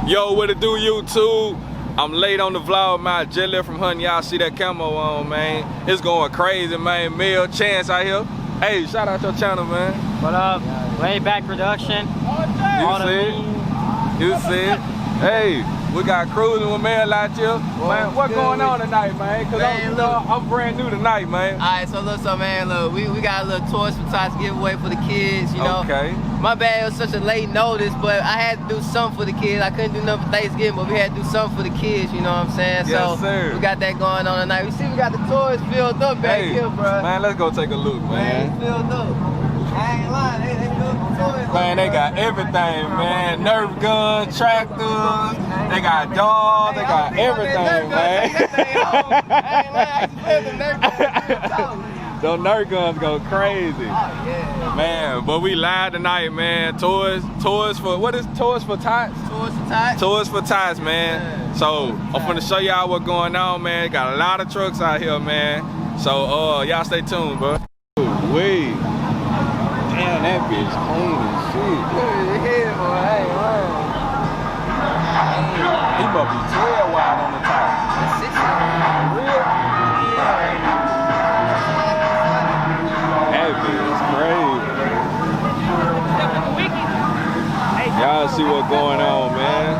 Yo, what it do, YouTube? I'm late on the vlog, man. Jayyy from hunting. Y'all see that camo on, man. It's going crazy, man. Mel Chance out here. Hey, shout out your channel, man. What up? Way back production. You see it? You see it? Hey, we got Cruzin with Mel out here. Man, what's going on tonight, man? Cause I'm brand new tonight, man. Alright, so look, man, look, we got a little Tots for Tots giveaway for the kids, you know. Okay. My bad, it was such a late notice, but I had to do something for the kids. I couldn't do nothing for Thanksgiving, but we had to do something for the kids, you know what I'm saying? Yes, so sir. We got that going on tonight. We see we got the toys filled up back here, bro. Man, let's go take a look, man. Man, filled up. I ain't lying, they filled the toys. Man, they got everything, man. Nerf guns, tractors, they got dogs, they got everything, man. Those Nerf guns go crazy. Oh, yeah. Man, but we live tonight, man. Toys for, what is Toys for Tots? Toys for Tots. Toys for Tots, man. Yeah. So, I'm finna show y'all what's going on, man. Got a lot of trucks out here, man. So, y'all stay tuned, bro. Wait. Damn, that bitch clean as shit. He must be 12 wide on the top. Real? That bitch is crazy. Y'all see what's going on, man.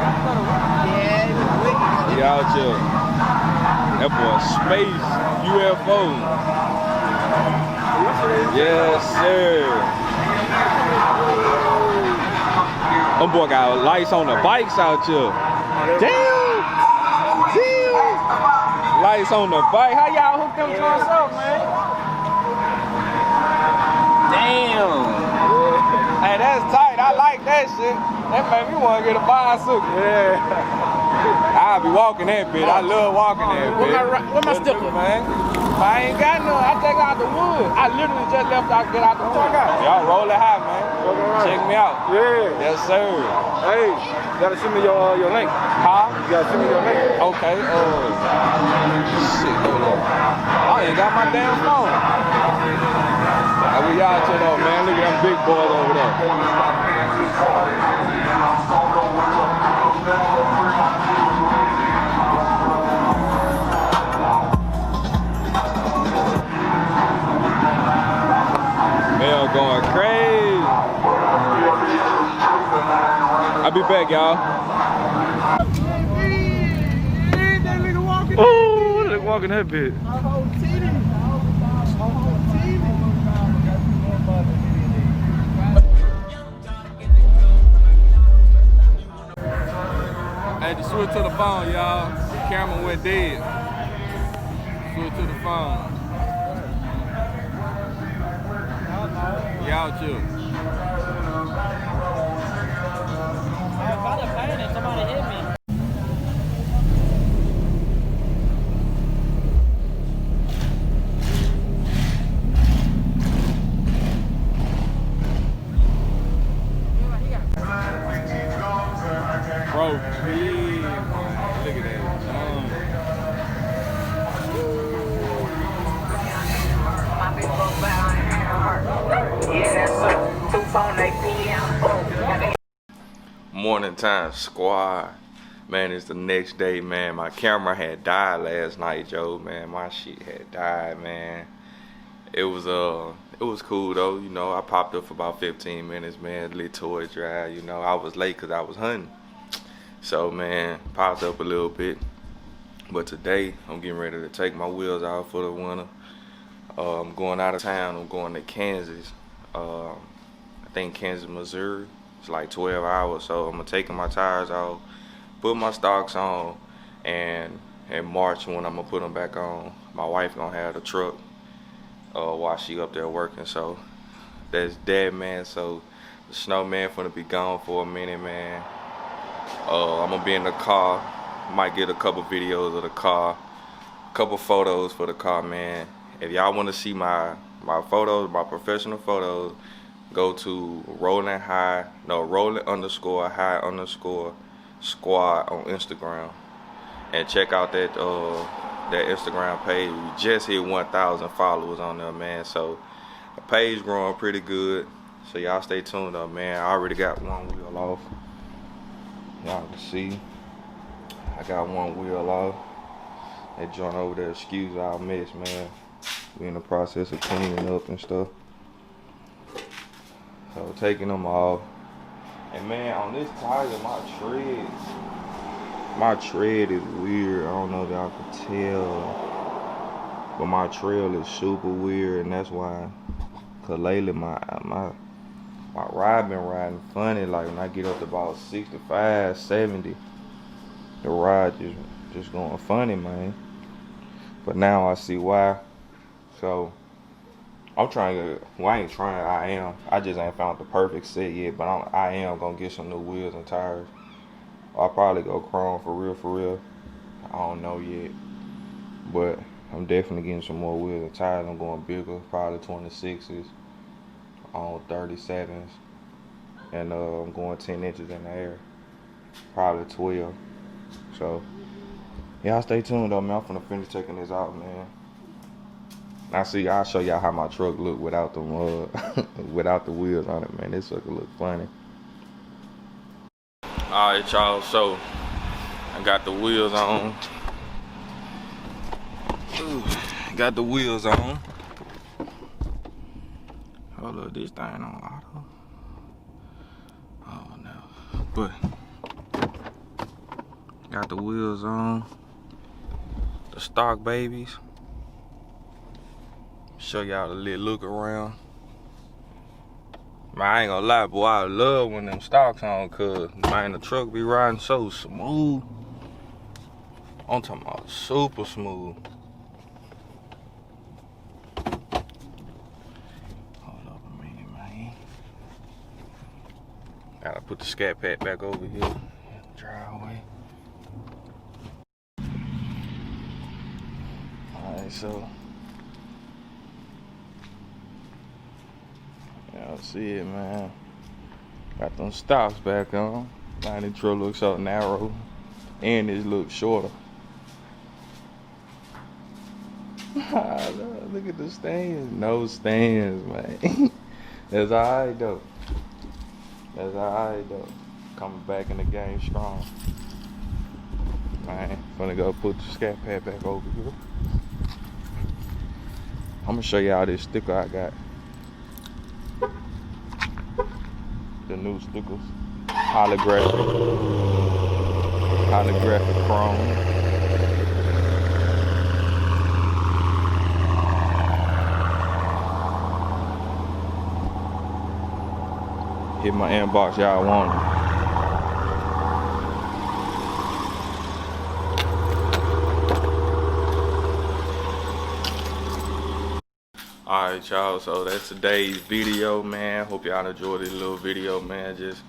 Y'all chill. That boy space UFO. Yes, sir. Them boy got lights on the bikes out here. Damn! Damn! Lights on the bike. How y'all hook them joints up, man? Damn! Hey, that's tight. I like that shit. That made me want to get a bicycle. Yeah. I'll be walking that bitch. I love walking that bitch. Where my sticker, man? I ain't got none. I take out the wood. I literally just left out to get out the wood. Y'all roll it high, man. Check me out. Yeah. Yes, sir. Hey, you gotta send me your link. Huh? You gotta send me your link. Okay. Shit, hold on. I ain't got my damn phone. We y'all chill though, man. Look at them big boys over there. Mel going crazy. I'll be back, y'all. Oh, look walking that bitch. I had to switch to the phone, y'all. The camera went dead. Switch to the phone. Y'all chill. Somebody hit me. Bro, please. Look at that. Morning time squad. Man, it's the next day, man. My camera had died last night, Joe. Man, my shit had died, man. It was cool though, you know. I popped up for about 15 minutes, man. Lit toy drive, you know. I was late because I was hunting. So, man, popped up a little bit. But today, I'm getting ready to take my wheels out for the winter. I'm going out of town. I'm going to Kansas. I think Kansas, Missouri. It's like 12 hours, so I'm taking my tires off, put my stocks on, and in March when I'm gonna put them back on, my wife gonna have the truck while she up there working. So that's dead, man. So the snowman finna be gone for a minute, man. I'm gonna be in the car. Might get a couple videos of the car, a couple photos for the car, man. If y'all wanna see my photos, my professional photos, go to Rollin_high_squad on Instagram and check out that Instagram page. We just hit 1,000 followers on there, man. So the page growing pretty good. So y'all stay tuned up, man. I already got one wheel off. Y'all can see I got one wheel off. That joint over there, excuse our mess, man. We in the process of cleaning up and stuff. So taking them off. And man, on this tire, my tread is weird. I don't know if y'all can tell, but my trail is super weird, and that's why. Cause lately my ride been riding funny. Like when I get up to about 65, 70, the ride just going funny, man. But now I see why. So I'm trying to. Well, I ain't trying. I am. I just ain't found the perfect set yet. But I am gonna get some new wheels and tires. I'll probably go chrome for real. I don't know yet. But I'm definitely getting some more wheels and tires. I'm going bigger, probably 26s on 37s. And I'm going 10 inches in the air. Probably 12. So, y'all stay tuned though, man. I'm finna finish checking this out, man. I'll show y'all how my truck look without the without the wheels on it, man. This sucker look funny. Alright, y'all, so I got the wheels on. Ooh, got the wheels on. Hold up, this thing on auto. Oh no. But got the wheels on. The stock babies. Show y'all a little look around. Man, I ain't gonna lie, boy, I love when them stocks on, cause man, the truck be riding so smooth. I'm talking about super smooth. Hold up a minute, man. Gotta put the scat pad back over here in the driveway. Alright, so y'all see it, man. Got them stops back on. Man, the truck looks so narrow, and it looks shorter. Look at the stands. No stands, man. That's alright though. That's alright though. Coming back in the game strong. Man, gonna go put the scat pad back over here. I'm gonna show y'all this sticker I got. The new stickers. Holographic chrome. Hit my inbox, y'all want them. Alright, y'all, so that's today's video, man. Hope y'all enjoyed this little video, man. Just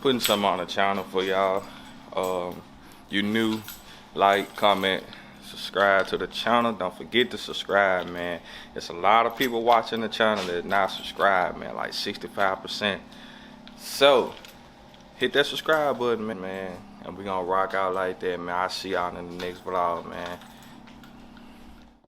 putting something on the channel for y'all. You new, like, comment, subscribe to the channel. Don't forget to subscribe, man. It's a lot of people watching the channel that not subscribed, man, like 65%. So hit that subscribe button, man, and we gonna rock out like that, man. I'll see y'all in the next vlog, man.